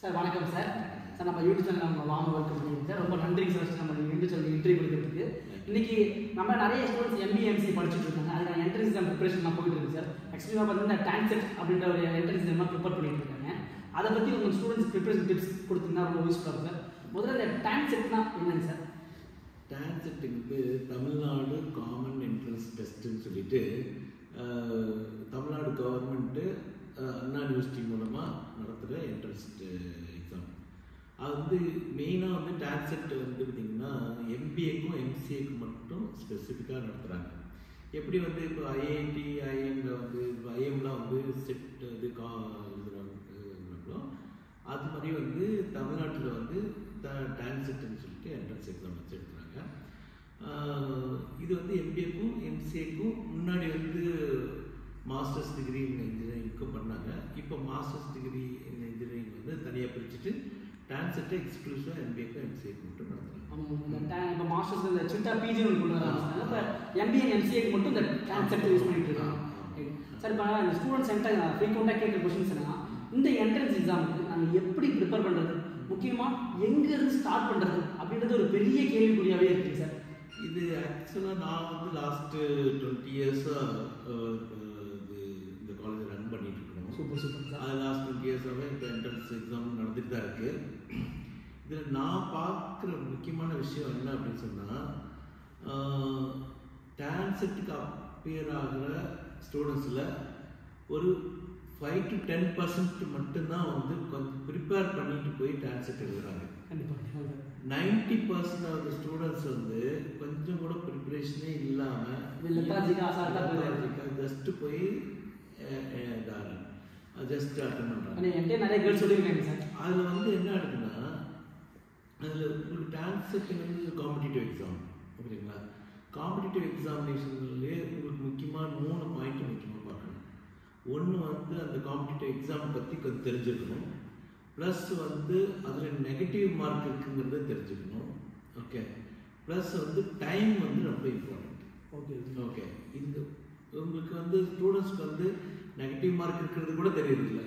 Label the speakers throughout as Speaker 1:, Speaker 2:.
Speaker 1: Sir வணக்கம் sir. Sir நம்ம YouTube channel நம்ம வாங்க வெல்கம் பண்ணியிருக்கோம் சார். ரொம்ப நன்றிங்க சார் நம்ம யூடியூப் சேனல் இன்டர்வியூ கொடுக்கறதுக்கு. இன்னைக்கு நம்ம நிறைய ஸ்டூடெண்ட்ஸ் MBA MCA படிச்சுட்டு இருக்காங்க. அதுக்கான என்ட்ரன்ஸ் எக்ஸாம் ப்ரிப்பரேஷன் போயிட்டு இருக்கு சார். ஆக்சுவலாக பார்த்தீங்கன்னா டான்செட் அப்படின்ற ஒரு என்ட்ரன்ஸ் எக்ஸாம் ப்ரிப்பேர் பண்ணிட்டு இருக்காங்க. அதை பற்றி உங்கள் ஸ்டூடெண்ட்ஸ் ப்ரிப்பரேஷன் டிப்ஸ் கொடுத்தீங்கன்னா ரொம்ப யூஸ்ஃபுல்லாக இருக்கும் சார். முதல்ல இந்த டான்செட்னா என்னங்க சார்?
Speaker 2: டான்செட்டுக்கு தமிழ்நாடு காமன் என்ட்ரன்ஸ் டெஸ்ட்டுன்னு சொல்லிட்டு தமிழ்நாடு கவர்மெண்ட்டு அண்ணா யூனிவர்சிட்டி மூலமாக நடத்துகிற என்ட்ரன்ஸ் எக்ஸாம். அது வந்து மெயினாக வந்து டான்செட் வந்து பார்த்திங்கன்னா MBAக்கும் MCAக்கும் மட்டும் ஸ்பெசிஃபிக்காக நடத்துகிறாங்க. எப்படி வந்து இப்போ IIT IIMல வந்து இப்போ IIMலாம் வந்து செட் இது இதுங்களோ அது மாதிரி வந்து தமிழ்நாட்டில் வந்து டான்செட்டுன்னு சொல்லிட்டு என்ட்ரன்ஸ் எக்ஸாம் வச்சு எடுக்கிறாங்க. இது வந்து MBAக்கும் MCAக்கும் முன்னாடி வந்து மாஸ்டர்ஸ் டிகிரி இன் இன்ஜினியரிங்க்கும் பண்ணாங்க. இப்போ மாஸ்டர்ஸ் டிகிரி இன் இன்ஜினியரிங் வந்து தனியாக பிரிச்சுட்டு டான்செட்டை எக்ஸ்க்ளூசிவாக MBAக்கும் MCAக்கு மட்டும் நடத்துகிறாங்க.
Speaker 1: இப்போ மாஸ்டர்ஸ் இந்த சிட்டா PG ஒன்று கொண்டு வராங்க. இப்போ MBA MCAக்கு மட்டும் இந்த டான்செட் யூஸ் பண்ணிட்டு இருக்காங்க சார். இப்போ இந்த ஸ்டூடெண்ட்ஸ் என்கிட்ட ஃப்ரீக்வெண்ட்டாக கேட்குற கொஸ்டின்ஸ் என்னன்னா, இந்த என்ட்ரன்ஸ் எக்ஸாமுக்கு நாங்கள் எப்படி ப்ரிப்பேர் பண்ணுறது, முக்கியமாக எங்கேருந்து ஸ்டார்ட் பண்ணுறது அப்படின்றது ஒரு பெரிய கேள்விக்குறியாகவே இருக்குது சார்.
Speaker 2: இது ஆக்சுவலாக நான் வந்து லாஸ்ட்டு 20 இயர்ஸாக இந்த காலேஜை ரன் பண்ணிட்டு இருக்கணும்.
Speaker 1: Super super sir.
Speaker 2: அது லாஸ்ட் 20 இயர்ஸாகவே இப்போ என்ட்ரன்ஸ் எக்ஸாம் நடந்துட்டு தான் இருக்குது. இதில் நான் பார்க்குற முக்கியமான விஷயம் என்ன அப்படின்னு சொன்னால், டான்செட்டுக்கு அப்பியர் ஆகிற ஸ்டூடெண்ட்ஸில் ஒரு 5 to 10% மட்டும்தான் வந்து கொஞ்சம் ப்ரிப்பேர் பண்ணிட்டு போய் டான்செட் எழுதுறாங்க. 90% ஆஃப் த ஸ்டூடெண்ட்ஸ் வந்து கொஞ்சம் கூட ப்ரிப்பரேஷனே இல்லாமல் ஜஸ்ட் போய் ஜஸ்ட் அட்டன் பண்ணுறாங்க.
Speaker 1: நிறைய கேர்ள்ஸ் சொல்லியிருக்காங்க சார்.
Speaker 2: அதில் வந்து என்ன இருக்குன்னா, அதில் உங்களுக்கு டான்செட் வந்து காம்படிட்டிவ் எக்ஸாம் ஓகேங்களா. காம்படிட்டிவ் எக்ஸாமினேஷன்லேயே உங்களுக்கு முக்கியமாக 3 பாயிண்ட் முக்கியமாக பார்க்கணும். ஒன்று வந்து அந்த காம்படிட்டிவ் எக்ஸாம் பற்றி கொஞ்சம் தெரிஞ்சுக்கணும். ப்ளஸ் வந்து அதில் நெகட்டிவ் மார்க் இருக்குங்கிறத தெரிஞ்சுக்கணும். ஓகே. ப்ளஸ் வந்து டைம் வந்து ரொம்ப இம்பார்ட்டண்ட்.
Speaker 1: Okay
Speaker 2: okay. இந்த உங்களுக்கு வந்து ஸ்டூடெண்ட்ஸ்க்கு வந்து நெகட்டிவ் மார்க் இருக்கிறது கூட தெரியறதில்ல,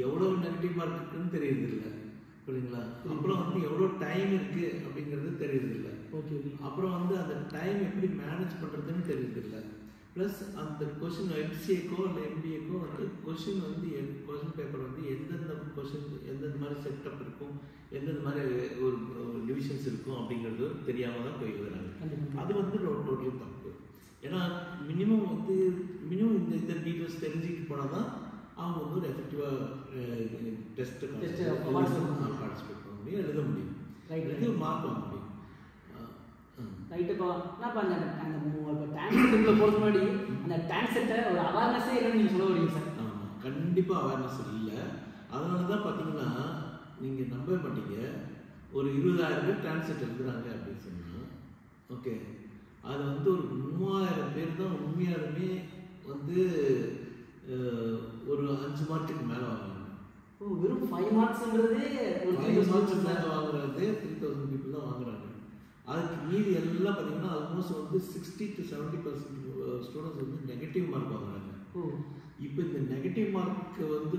Speaker 2: எவ்வளோ நெகட்டிவ் மார்க் இருக்குன்னு தெரியறதில்ல, புரியுங்களா. அப்புறம் வந்து எவ்வளோ டைம் இருக்குது அப்படிங்கிறது தெரியறதில்ல.
Speaker 1: ஓகே. அப்புறம்
Speaker 2: வந்து அந்த டைம் எப்படி மேனேஜ் பண்ணுறதுன்னு தெரியறதில்ல. ப்ளஸ் அந்த கொஷின் MCAக்கோ இல்லை MBAக்கோ வந்து கொஷின் வந்து கொஷின் பேப்பர் வந்து எந்தெந்த கொஷின் எந்தெந்த மாதிரி செட்டப் இருக்கும், எந்தெந்த மாதிரி ஒரு டிவிஷன்ஸ் இருக்கும் அப்படிங்கிறது தெரியாமல் தான் போய் எழுதுறாங்க. அது வந்து டோட்டல் தப்பு. ஏன்னா மினிமம் இந்த டீட்டெயில்ஸ் தெரிஞ்சுக்கிட்டு போனால் தான் அவங்க வந்து ஒரு எஃபெக்டிவாக டெஸ்ட்டு பார்ட்டிசிபேட் பண்ண முடியும், எழுத முடியும், இது மார்க் வாங்க முடியும்.
Speaker 1: ரைட்டு. இப்போ என்னப்பா அந்த டான்செட்டுக்குள்ளே போகிறது முன்னாடி அந்த டான்செட்டை ஒரு அவேர்னஸே இல்லைன்னு நீங்கள் சொல்ல வரீங்க சார்.
Speaker 2: ஆமாம், கண்டிப்பாக அவேர்னஸ் இல்லை. அதனால தான் பார்த்தீங்கன்னா நீங்கள் நம்பவே மாட்டீங்க, ஒரு 20,000 பேர் டான்செட் எழுதுறாங்க அப்படின்னு சொன்னால், ஓகே, அது வந்து ஒரு 3000 பேர் தான் உண்மையாலுமே வந்து ஒரு 5 மார்க்குக்கு மேலே வாங்குறாங்க.
Speaker 1: ஓ, வெறும் 5 மார்க்ஸ்ங்கிறதே ஒரு 3,000 மார்க்ஸ்
Speaker 2: மேலே வாங்குறது 3000 பீப்புள் தான் வாங்குறாங்க. அதுக்கு மீதி எல்லாம் பார்த்தீங்கன்னா ஆல்மோஸ்ட் வந்து 60 to 70% ஸ்டூடெண்ட்ஸ் வந்து நெகட்டிவ் மார்க் வாங்குறாங்க. இப்போ இந்த நெகட்டிவ் மார்க் வந்து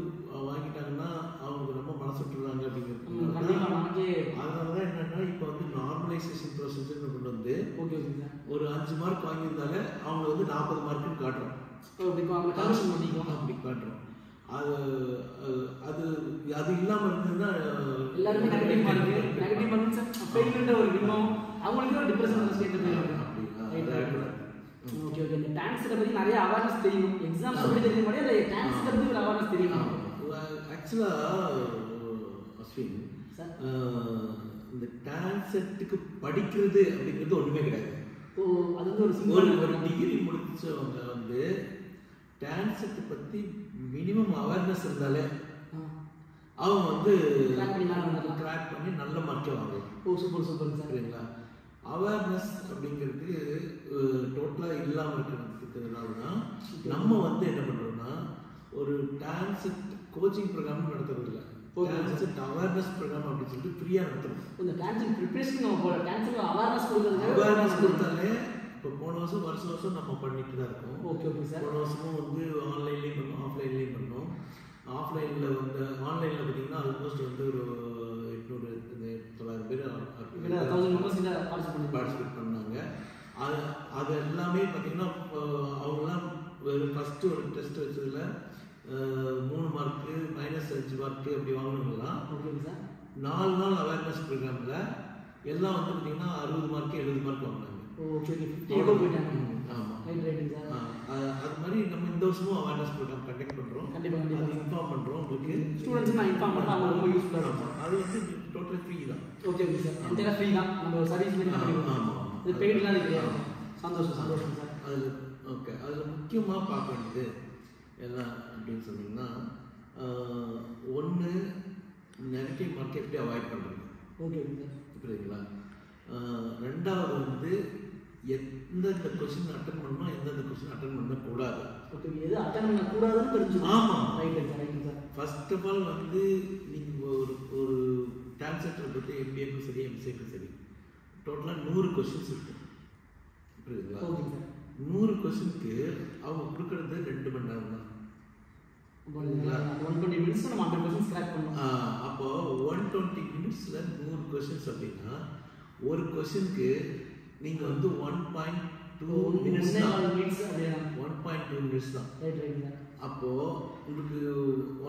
Speaker 2: வாங்கிட்டாங்கன்னா அவங்களுக்கு ரொம்ப மனசு விட்டுறாங்க அப்படிங்கிறது. அதனால தான் என்னன்னா இப்போ வந்து நார்மலைசேஷன் ப்ரொசீஜர்னு கொண்டு வந்து ஒரு 5 மார்க் வாங்கியிருந்தாலே அவங்க வந்து 40 மார்க்குன்னு காட்டுறோம். அப்படி காட்டுறோம். அது அது அது இல்லாமல் இருந்ததுன்னா
Speaker 1: எல்லாருமே நெகட்டிவ் மார்க் ஒரு விண்ணம் அவங்களுக்கு ஒரு டிப்ரெஷன் சேர்ந்து. Okay okay. இந்த டான்ஸை பற்றி நிறைய அவேர்னஸ் தெரியும். எக்ஸாம்ஸ் எப்படி தெரிய முடியாது, இல்லை டான்ஸை பற்றி ஒரு அவேர்னஸ் தெரியும்.
Speaker 2: ஆக்சுவலாக அஸ்வின் சார், இந்த டான்ஸெட்டுக்கு படிக்கிறது அப்படிங்கிறது ஒன்றுமே கிடையாது.
Speaker 1: ஓ, அது வந்து
Speaker 2: ஒரு டிகிரி முடிச்சவங்க வந்து டான்ஸெட்டை பற்றி மினிமம் அவேர்னஸ் இருந்தாலே அவங்க வந்து கிராக் பண்ணி நல்ல மார்க்கே வாங்கலாம்.
Speaker 1: ஓ, சூப்பர் சூப்பர் சார்.
Speaker 2: சரிங்களா. அவேர்னஸ் அப்படிங்கிறது டோட்டலாக இல்லாமல் இருக்கிறதுனால தான் நம்ம வந்து என்ன பண்ணுறோம்னா ஒரு டான்செட் கோச்சிங் ப்ரோக்ராம் நடத்துறது இல்லை, டான்செட் அவேர்னஸ் ப்ரோக்ராம் அப்படின்னு சொல்லிட்டு ஃப்ரீயாக நடத்துகிறோம்.
Speaker 1: இந்த டான்செட் ப்ரிப்பரேஷன் நம்ம போகிற டான்செட் அவேர்னஸ்
Speaker 2: கொடுத்தாலே இப்போ போன வருஷம் நம்ம பண்ணிட்டு தான் இருக்கோம்.
Speaker 1: Okay okay sir.
Speaker 2: போன வருஷமும் வந்து ஆன்லைன்லேயும் பண்ணோம், ஆஃப்லைன்லேயும் பண்ணோம். ஆஃப்லைனில் வந்து ஆன்லைனில் பார்த்தீங்கன்னா ஆல்மோஸ்ட் வந்து ஒரு பார்த்தீங்கன்னா அவங்களாம் வெறும் ஃபஸ்ட்டு ஒரு டெஸ்ட் வச்சதில் 3 மார்க்கு -5 மார்க்கு அப்படி வாங்கினவங்கலாம்
Speaker 1: ஓகேங்க சார்
Speaker 2: 4 நாள் அவேர்னஸ் ப்ரோக்ராமில் எல்லாம் வந்து பார்த்தீங்கன்னா 60 மார்க்கு 70 மார்க் வாங்கினாங்க.
Speaker 1: ஓகே 50 போயிட்டாங்க.
Speaker 2: ஆமாம்
Speaker 1: ரைட்டுங்க சார்.
Speaker 2: அது மாதிரி நம்ம இந்த வருஷமும் அவேர்னஸ் ப்ரோக்ராம் கண்டக்ட் பண்ணுறோம்.
Speaker 1: கண்டிப்பாக
Speaker 2: அது இன்ஃபார்ம் பண்ணுறோம் உங்களுக்கு.
Speaker 1: ஸ்டூடெண்ட்ஸ் நான் இன்ஃபார்ம் பண்ணால் அவங்க ரொம்ப யூஸ்ஃபுல்லாக இருக்கும்.
Speaker 2: அது வந்து டோட்டல் ஃப்ரீ தான்.
Speaker 1: Okay sir. என்கிட்ட ஃப்ரீ தான். நம்ம சர்வீஸ் பண்ணி
Speaker 2: ஆமாம்.
Speaker 1: இது பெய்ட்லாம் கிடையாது. சந்தோஷம் சார்.
Speaker 2: அதில் ஓகே அதில் முக்கியமாக பார்க்க வேண்டியது எல்லாம் அப்படின்னு சொன்னீங்கன்னா ஒன்று நெகட்டிவ் மார்க்கை எப்படி அவாய்ட் பண்ணுறது.
Speaker 1: Okay sir.
Speaker 2: புரியுதுங்களா? ரெண்டாவது வந்து எந்தெந்த கொஸ்டின் அட்டன் பண்ணணும் எந்தெந்த கொஸ்டின் அட்டன் பண்ணக்கூடாது.
Speaker 1: ஓகே எது அட்டன் பண்ணக்கூடாதுன்னு தெரிஞ்சுக்கணும்.
Speaker 2: ஆமாம்
Speaker 1: right sir.
Speaker 2: First of all வந்து நீங்கள் ஒரு டான்செக்டரை பற்றி எம்பிஏக்கும் சரி எம்சிஏக்கும் சரி டோட்டலாக 100 கொஸ்டின்ஸ் இருக்கும். புரியுதுங்களா?
Speaker 1: Okay sir.
Speaker 2: 100 கொஸ்டினுக்கு அவங்க கொடுக்கறது 2 மணி நேரம் தான்.
Speaker 1: 120 மினிட்ஸ் நம்ம 100 கொஸ்டின்ஸ் கிராக் பண்ணணும்.
Speaker 2: அப்போ 120 மினிட்ஸில் 100 கொஸ்டின்ஸ் அப்படின்னா ஒரு கொஸ்டினுக்கு நீங்கள் வந்து 1.2 மினிட்ஸ் தான். 1.2 மினிட்ஸ் தான். அப்போது உங்களுக்கு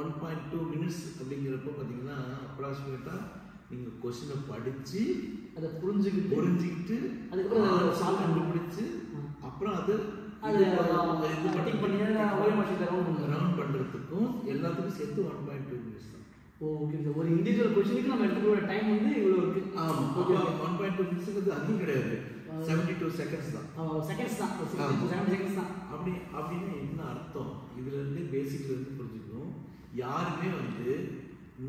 Speaker 2: 1.2 மினிட்ஸ் அப்படிங்கிறப்போ பார்த்தீங்கன்னா அப்ராக்சிமேட்டாக நீங்கள் கொஸ்டினை படித்து
Speaker 1: அதை புரிஞ்சுக்கிட்டு
Speaker 2: அதுக்கப்புறம் சால்வ் கண்டுபிடிச்சு அப்புறம் அது ரவுண்ட் பண்ணுறதுக்கும் எல்லாத்துக்கும் சேர்த்து 1.2 மினிட்ஸ் தான்.
Speaker 1: Okay sir. ஒரு இண்டிவிஜுவல் கொஸ்டினுக்கு நம்ம எடுத்துக்கிற டைம் வந்து இவ்வளோ இருக்கு.
Speaker 2: ஆமாம். 1.2 மினிட்ஸுக்கு அதிகம் கிடையாது. 72 செகண்ட்ஸ் தான்.
Speaker 1: செகண்ட்ஸ் தான். 70 செகண்ட்ஸ் தான்.
Speaker 2: அப்படின்னா என்ன அர்த்தம்? இதுல இருந்து பேசிக்ல இருந்து புரிஞ்சுக்கணும். யாருமே வந்து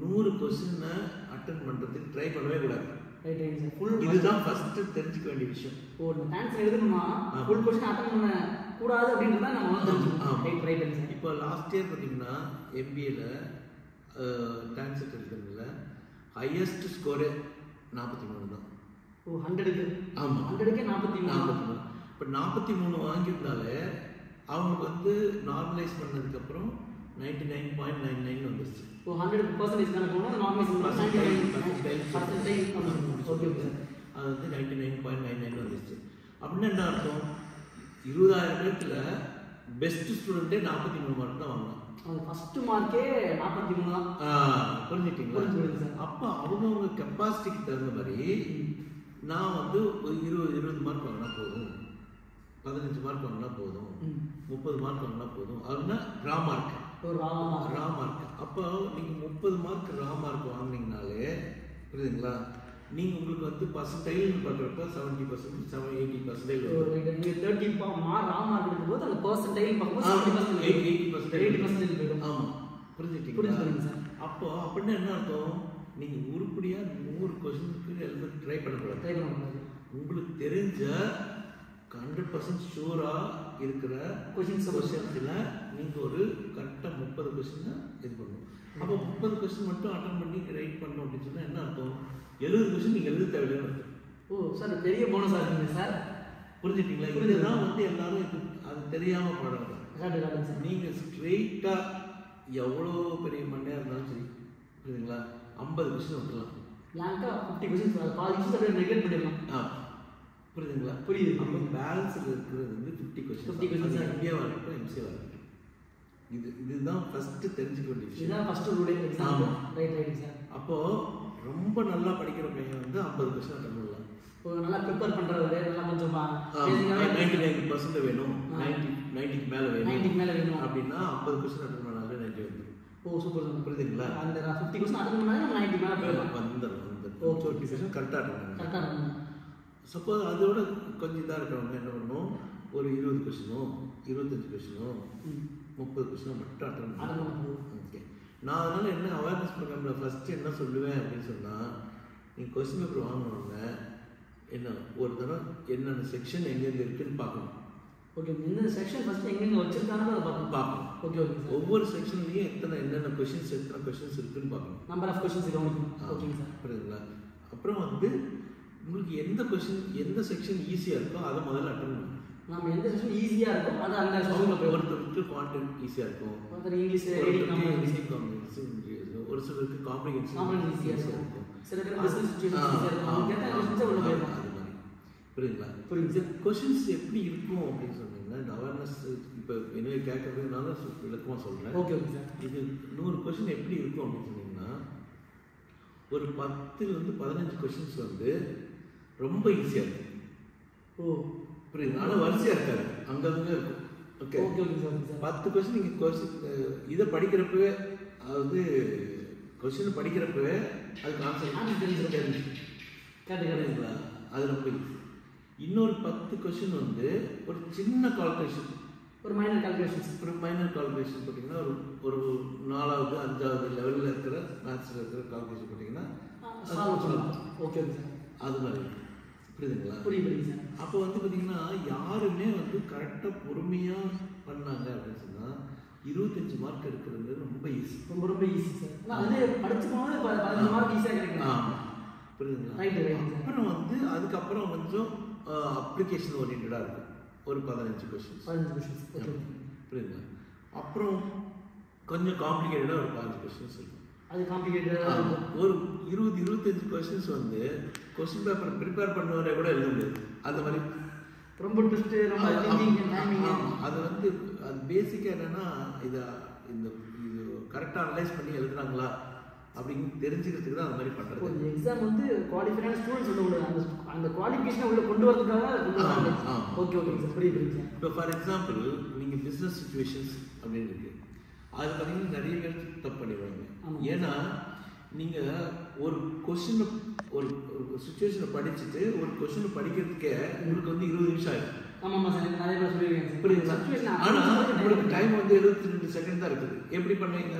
Speaker 2: 100 கொஸ்டினை அட்டன் பண்றதுக்கு ட்ரை பண்ணவே கூடாது.
Speaker 1: Right sir. ஃபுல்
Speaker 2: இதுதான் ஃபர்ஸ்ட் தெரிஞ்சுக்க வேண்டிய விஷயம்.
Speaker 1: நம்ம ஆன்சர் எழுதணும்னா ஃபுல் கொஸ்டின் அட்டன் பண்ண கூடாது அப்படின்றத நம்ம வந்து தெரிஞ்சுக்கணும். Right sir.
Speaker 2: இப்போ லாஸ்ட் இயர் பார்த்தீங்கன்னா எம்பிஏல டான்செட் எடுக்கிறதுல ஹையஸ்ட் ஸ்கோரே 43 தான்.
Speaker 1: 100க்கு. ஆமாம். 100க்கு 43.
Speaker 2: இப்போ 43 வாங்கியிருந்தாலே அவங்களுக்கு வந்து நார்மலைஸ் பண்ணதுக்கப்புறம் 99.99 வந்துருச்சு.
Speaker 1: 100% தானே போகணும். நார்மலைஸ் பண்ணால் 99%. Okay sir.
Speaker 2: அது வந்து 99.99 வந்துருச்சு. அப்படின்னு என்ன அர்த்தம்? 20,000 பேர்த்துல பெஸ்ட் ஸ்டூடெண்ட்டே 43 மார்க் தான் வாங்கினான்.
Speaker 1: ஃபர்ஸ்ட் மார்க்கே 43 தான்.
Speaker 2: புரிஞ்சுட்டீங்களா?
Speaker 1: சார்.
Speaker 2: அப்போ அவங்கவுங்க கெப்பாசிட்டிக்கு தகுந்த மாதிரி நான் வந்து ஒரு 20 மார்க் வாங்கினா போதும், 15 மார்க் வாங்கினா போதும், 30 மார்க் வாங்கினா போதும். அதுனா ரா மார்க். அப்போ நீங்கள் 30 மார்க் ரா மார்க் வாங்கினீங்கனாலே புரியுதுங்களா, நீங்கள் உங்களுக்கு வந்து பர்சன்டைல் பார்க்குறப்ப 70%, 80% வரும்.
Speaker 1: நீங்கள் 30 ரா மார்க் எடுக்கும்போது அந்த பர்சன்டைல் பார்க்கும்போது 80% போயிடும்.
Speaker 2: ஆமாம். புரிஞ்சுட்டீங்களா? அப்போ அப்படின்னா என்ன அர்த்தம்? நீங்கள் உருப்படியாக 100 கொஸ்டினுக்கு எழுத ட்ரை பண்ணக்கூடாது. உங்களுக்கு தெரிஞ்ச 100% ஷூராக இருக்கிற கொஸ்டின்ஸில் நீங்கள் ஒரு கரெக்டாக 30 கொஸ்டினை இது பண்ணணும். அப்போ 30 கொஸ்டின் மட்டும் அட்டன் பண்ணி ரைட் பண்ணணும் அப்படின்னு சொன்னால் என்ன அர்த்தம்? 70 கொஸ்டின் நீங்கள் எழுத தேவையில்லைன்னு அர்த்தம்.
Speaker 1: ஓ சார், பெரிய போனஸாக இருக்குங்க சார்.
Speaker 2: புரிஞ்சுட்டீங்களா? இதுதான் வந்து எல்லாரும் இது அது தெரியாமல் போடுறாங்க. நீங்கள் ஸ்ட்ரெயிட்டாக எவ்வளோ பெரிய மண்ணியாக இருந்தாலும் சரி, புரியுதுங்களா, 50 கொஸ்டின் விட்டுலாம்.
Speaker 1: பிளாங்காக 50 கொஸ்டின் பாதி கொஸ்டின் நெக்லெக்ட் பண்ணிடலாம்.
Speaker 2: புரியுதுங்களா?
Speaker 1: புரியுது.
Speaker 2: அப்போ பேலன்ஸில் இருக்கிறது வந்து 50 கொஸ்டின். இந்தியாவாக இருக்கட்டும், எம்சிஏவாக இருக்கட்டும், இதுதான் ஃபர்ஸ்ட் தெரிஞ்சுக்க வேண்டிய விஷயம்.
Speaker 1: இதுதான் first rule exam. Right sir.
Speaker 2: அப்போ ரொம்ப நல்லா படிக்கிற பையன் வந்து 50 கொஸ்டின் அட்டன் பண்ணலாம்.
Speaker 1: நல்லா ப்ரிப்பேர் பண்றவங்க நல்லா கொஞ்சம்
Speaker 2: 99% வேணும், 90க்கு மேலே வேணும்,
Speaker 1: 90க்கு மேலே வேணும்
Speaker 2: அப்படின்னா 50 கொஸ்டின் அட்டன் பண்ணாலே 90 வந்துடும்.
Speaker 1: ஓ சூப்பர் சார்.
Speaker 2: புரியுதுங்களா?
Speaker 1: அந்த 50 கொஸ்டின் அட்டன் பண்ணாலே நம்ம 90 மேலே போயிடலாம்.
Speaker 2: வந்துடும்.
Speaker 1: ஓகே,
Speaker 2: 50 கொஸ்டின் கரெக்டாக அட்டன்
Speaker 1: பண்ணணும்.
Speaker 2: சப்போஸ் அதோட கொஞ்சம் இதாக இருக்கிறவங்க என்ன பண்ணணும், ஒரு 20 கொஸ்டினோ 25 கொஸ்டினோ 30 கொஸ்டினோ மட்டும் அட்டன் பண்ணணும். ஓகே. நான் அதனால் என்ன அவேர்னஸ் ப்ரோக்ராமில் ஃபஸ்ட்டு என்ன சொல்லுவேன் அப்படின்னு சொன்னால், நீங்கள் கொஸ்டின் பேப்பர் வாங்கினோடனே என்ன ஒரு தடவை என்னென்ன செக்ஷன் எங்கெங்கே இருக்குதுன்னு பார்க்கணும்.
Speaker 1: ஓகே. இந்த செக்ஷன் ஃபஸ்ட்டு எங்கெங்கே வச்சுருக்காங்கன்னு அதை பார்க்கணும். ஓகே.
Speaker 2: ஒவ்வொரு செக்ஷன்லேயும் என்னென்ன கொஸ்டின்ஸ் இருக்குதுன்னு பார்க்கணும்.
Speaker 1: நம்பர் ஆஃப் கொஸ்டின்ஸ் கவனிக்கணும். ஓகேங்க சார்.
Speaker 2: புரியுதுங்களா? அப்புறம் வந்து உங்களுக்கு எந்த செக்ஷன் ஈஸியாக இருக்கோ அதை முதல்ல அட்டன் பண்ணணும்.
Speaker 1: நம்ம எந்த செக்ஷன் ஈஸியாக இருக்கோ அதை அந்த செக்ஷனில் போய்
Speaker 2: ஒருத்தருக்கு கான்டென்ட் ஈஸியாக இருக்கும்,
Speaker 1: இங்கிலீஷ்,
Speaker 2: ஒரு சிலருக்கு காம்ப்ரிஹென்ஷன்
Speaker 1: ஈஸியாக இருக்கும், சில பேர் பிஸ்னஸ் சிச்சுவேஷன் ஈஸியாக இருக்கும். அது மாதிரி
Speaker 2: புரியுங்களா?
Speaker 1: புரியுது சார்.
Speaker 2: கொஷின்ஸ் எப்படி இருக்கும் அப்படின்னு சொன்னீங்கன்னா, இந்த அவேர்னஸ் இப்போ என்ன கேட்கறதுனால விளக்கமாக சொல்கிறேன்.
Speaker 1: Okay okay sir.
Speaker 2: இது 100 கொஷின் எப்படி இருக்கும் அப்படின்னு சொன்னீங்கன்னா, ஒரு 10-15 கொஷின்ஸ் வந்து ரொம்ப ஈஸியாக இருக்கும்.
Speaker 1: ஓ
Speaker 2: புரியுது. ஆனால் வரிசையாக இருக்காது, அங்கங்கே இருக்கும். Okay
Speaker 1: okay okay sir.
Speaker 2: 10 question நீங்கள் இதை படிக்கிறப்பவே, அதாவது கொஷின் படிக்கிறப்பவே அதுக்கு ஆன்சர்
Speaker 1: கேட்டுங்களா?
Speaker 2: அது ரொம்ப ஈஸி. இன்னொரு 10 கொஷின் வந்து ஒரு சின்ன கால்குலேஷன்,
Speaker 1: ஒரு மைனர் கால்குலேஷன்ஸ்,
Speaker 2: ஒரு மைனர் கால்குலேஷன் போட்டிங்கன்னா ஒரு 4வது 5வது லெவலில் இருக்கிற மேத்ஸில் இருக்கிற கால்குலேஷன் போட்டிங்கன்னா
Speaker 1: ஓகே ஓகே சார்.
Speaker 2: அது மாதிரி புரியுதுங்களா?
Speaker 1: புரியுது சார்.
Speaker 2: அப்போ வந்து பார்த்தீங்கன்னா யாருமே வந்து கரெக்டாக பொறுமையாக பண்ணாங்க அப்படின்னு சொன்னால் 25 மார்க் எடுக்கிறது ரொம்ப ஈஸி.
Speaker 1: ரொம்ப ரொம்ப ஈஸி சார். அது படிச்சு போனால் 15 மார்க் ஈஸியாக கிடைக்கும்.
Speaker 2: ஆமாம், புரியுதுங்களா?
Speaker 1: ரைட்.
Speaker 2: அப்புறம் வந்து அதுக்கப்புறம் கொஞ்சம் அப்ளிகேஷன் ஓரியன்டாக இருக்கும், ஒரு 15 கொஷின்ஸ். புரியுதுங்களா? அப்புறம் கொஞ்சம் காம்ப்ளிகேட்டடாக ஒரு 5 கொஷின்ஸ் இருக்கும்.
Speaker 1: அது காம்ப்ளிகேட்டடாக
Speaker 2: ஒரு 20-25 கொஷின்ஸ் வந்து கொஸ்டின் பேப்பர் ப்ரிப்பேர் பண்ணவரை கூட எழுத முடியாது. அந்த மாதிரி
Speaker 1: ரொம்ப ட்விஸ்ட், ரொம்ப டைமிங்.
Speaker 2: அது வந்து அது பேசிக்காக என்னன்னா, இது கரெக்டாக அனலைஸ் பண்ணி எழுதுறாங்களா அப்படின்னு தெரிஞ்சுக்கிறதுக்கு தான் அந்த மாதிரி பண்ணுறது.
Speaker 1: இந்த எக்ஸாம் வந்து குவாலிஃபைடான ஸ்டூடெண்ட்ஸ் உள்ள அந்த குவாலிஃபிகேஷனை உள்ள கொண்டு வரதுக்காக ஓகே ஓகே சார். புரியுது சார்.
Speaker 2: இப்போ ஃபார் எக்ஸாம்பிள் நீங்கள் பிஸ்னஸ் சுச்சுவேஷன்ஸ் அப்படின்னு இருக்கு, அது பார்த்தீங்கன்னா நிறைய பேர் தப்பு பண்ணிடுவாங்க. ஏன்னா நீங்கள் ஒரு கொஸ்டினை ஒரு சுச்சுவேஷனை படிச்சுட்டு ஒரு கொஸ்டினை படிக்கிறதுக்கே உங்களுக்கு வந்து 20 நிமிஷம் ஆயிடும்.
Speaker 1: ஆமாம் சார், நிறைய பேர் சொல்லியிருக்கேன். புரியுது.
Speaker 2: ஆனால் உங்களுக்கு டைம் வந்து 72 செகண்ட் தான் இருக்குது. எப்படி பண்ணுவீங்க?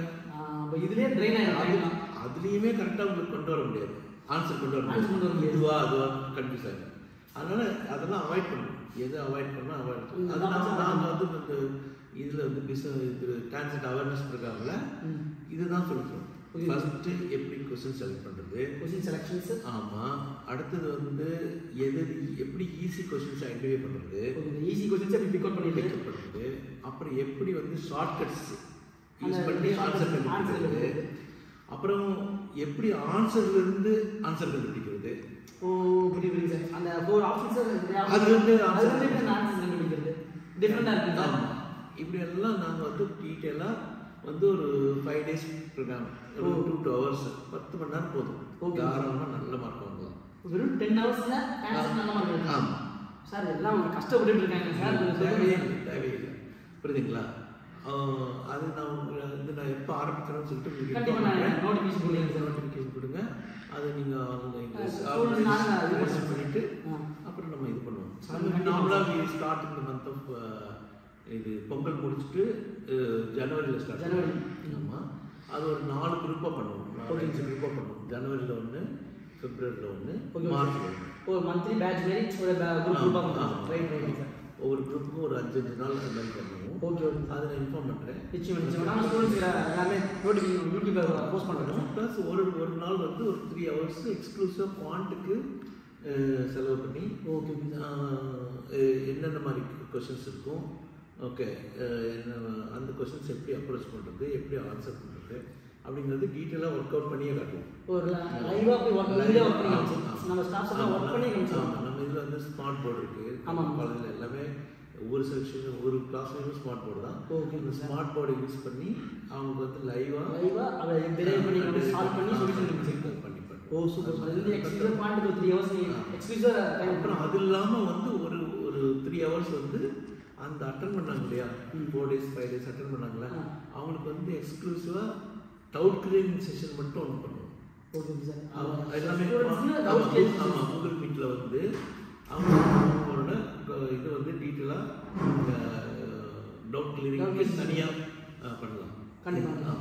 Speaker 1: இதுலேயே ட்ரெயின் ஆகிடும்.
Speaker 2: அதுலேயுமே கரெக்டாக உங்களுக்கு கொண்டு வர முடியாது, ஆன்சர் கொண்டு வர முடியாது. இதுவா அதுவா கன்ஃபியூஸ் ஆகிடும். அதனால் அதெல்லாம் அவாய்ட் பண்ணணும். எது அவாய்ட் பண்ணால் அவாய்ட் பண்ணணும். அதனால நாங்கள் வந்து இந்த இதில் வந்து இது கான்செப்ட் அவேர்னஸ் ப்ரோக்ராமில் இதுதான் சொல்கிறோம். ஃபர்ஸ்ட்டு எப்படி கொஸ்டின் செலக்ட் பண்ணுறது,
Speaker 1: கொஸ்டின் செலெக்ஷன்ஸ்.
Speaker 2: ஆமாம். அடுத்தது வந்து எப்படி ஈஸி கொஸ்டின்ஸ் ஐடென்டிஃபை பண்ணுறது,
Speaker 1: ஈஸி கொஸ்டின்ஸ் எப்படி பிக் அவுட்
Speaker 2: பண்ணுறது. அப்புறம் எப்படி வந்து ஷார்ட்கட்ஸ் யூஸ் பண்ணி ஆன்சர் கண்டுபிடிக்கிறது. அப்புறம் எப்படி ஆன்சர்லேருந்து ஆன்சர் கண்டுபிடிக்கிறது.
Speaker 1: ஓ புரியுது சார். அந்த 4 ஆப்ஷன்ஸ்
Speaker 2: அது வந்து
Speaker 1: ஆன்சர் கண்டுபிடிக்கிறது டிஃப்ரெண்டாக இருக்குது.
Speaker 2: இப்படி எல்லாம் நாங்கள் வந்து டீட்டெயிலாக வந்து ஒரு 5 டேஸ் ப்ரோக்ராம், ஒரு 2 hours 10 மணி நேரம் போதும். தாராளமாக நல்ல மார்க் வாங்கலாம்.
Speaker 1: வெறும் 10 ஹவர்ஸில் ஆன்சர் நல்ல மார்க் எடுக்கலாம்.
Speaker 2: ஆமாம்
Speaker 1: சார், எல்லாம் கஷ்டப்பட்டு இருக்காங்க சார்.
Speaker 2: தேவையில்லை. புரியுதுங்களா? அது நான் எப்போ ஆரம்பிக்கிறேன்னு சொல்லிட்டு நோட்டிஃபிகேஷன் கொடுங்க. அதை நீங்கள் ஆன்லைன் பண்ணிட்டு அப்புறம் நம்ம இது பண்ணுவோம். நார்மலாக ஸ்டார்ட் இந்த மந்த் ஆஃப் இது பொங்கல் முடிச்சுட்டு ஜனவரியில் ஸ்டார்ட். ஆமாம், அது ஒரு 4 குரூப்பாக பண்ணுவோம். 5 குரூப்பாக பண்ணுவோம். ஜனவரியில் 1, பிப்ரவரியில் 1, மார்ச்சில் 1.
Speaker 1: ஒரு மந்த்லி பேட்ச் மாதிரி ஒரு குரூப்பாக பண்ணுவோம்.
Speaker 2: ஒவ்வொரு குரூப்புக்கும் ஒரு 5 நாள் அந்த மாதிரி பண்ணுவோம்.
Speaker 1: ஓகே, அதை
Speaker 2: நான் இன்ஃபார்ம் பண்ணுறேன்.
Speaker 1: நிச்சயமாக நம்ம ஸ்டூடெண்ட்ஸ் எல்லாமே யூடியூப்ல போஸ்ட் பண்ணுறோம்.
Speaker 2: ப்ளஸ் ஒரு நாள் வந்து ஒரு 3 hours எக்ஸ்க்ளூசிவாக குவாண்ட்டுக்கு செலவு பண்ணி
Speaker 1: ஓகே
Speaker 2: என்னென்ன மாதிரி கொஷின்ஸ் இருக்கும், ஓகே என்ன அந்த கொஷின்ஸ் எப்படி அப்ரோச் பண்ணுறது, எப்படி ஆன்சர் பண்ணுறது அப்படிங்கிறது டீட்டெயிலாக ஒர்க் அவுட் பண்ணியே காட்டுவோம்.
Speaker 1: ஒரு லைவாக போய் நம்ம ஸ்டாஃப்ஸ் ஒர்க் பண்ணி
Speaker 2: நம்ம இதில் வந்து ஸ்மார்ட் போர்டு இருக்குது. ஆமாம், காலேஜில் எல்லாமே ஒவ்வொரு செக்ஷன் ஒவ்வொரு கிளாஸ்லேயும் ஸ்மார்ட் போர்டு தான்.
Speaker 1: ஓகே,
Speaker 2: இந்த ஸ்மார்ட் போர்டை யூஸ் பண்ணி அவங்க வந்து லைவாக
Speaker 1: அதை டெரைவ் பண்ணி சால்வ் பண்ணி சொல்யூஷன் பண்ணி
Speaker 2: ஓ
Speaker 1: சூப்பர். அது exclusive point 3 hours exclusive time.
Speaker 2: அப்புறம் அது இல்லாமல் வந்து ஒரு 3 hours வந்து அந்த அட்டன் பண்ணாங்க இல்லையா, 4 days 5 days அட்டன் பண்ணாங்களா, அவங்களுக்கு வந்து எக்ஸ்க்ளூசிவாக டவுட் கிளியரிங் செஷன் மட்டும் ஒன்று பண்ணுவோம்.
Speaker 1: Okay sir.
Speaker 2: எல்லாமே ஆமாம், கூகுள் மீட்டில் வந்து அவங்களோட இது வந்து டீட்டெயிலாக டவுட் கிளியரிங் தனியாக பண்ணலாம்.
Speaker 1: கண்டிப்பாக.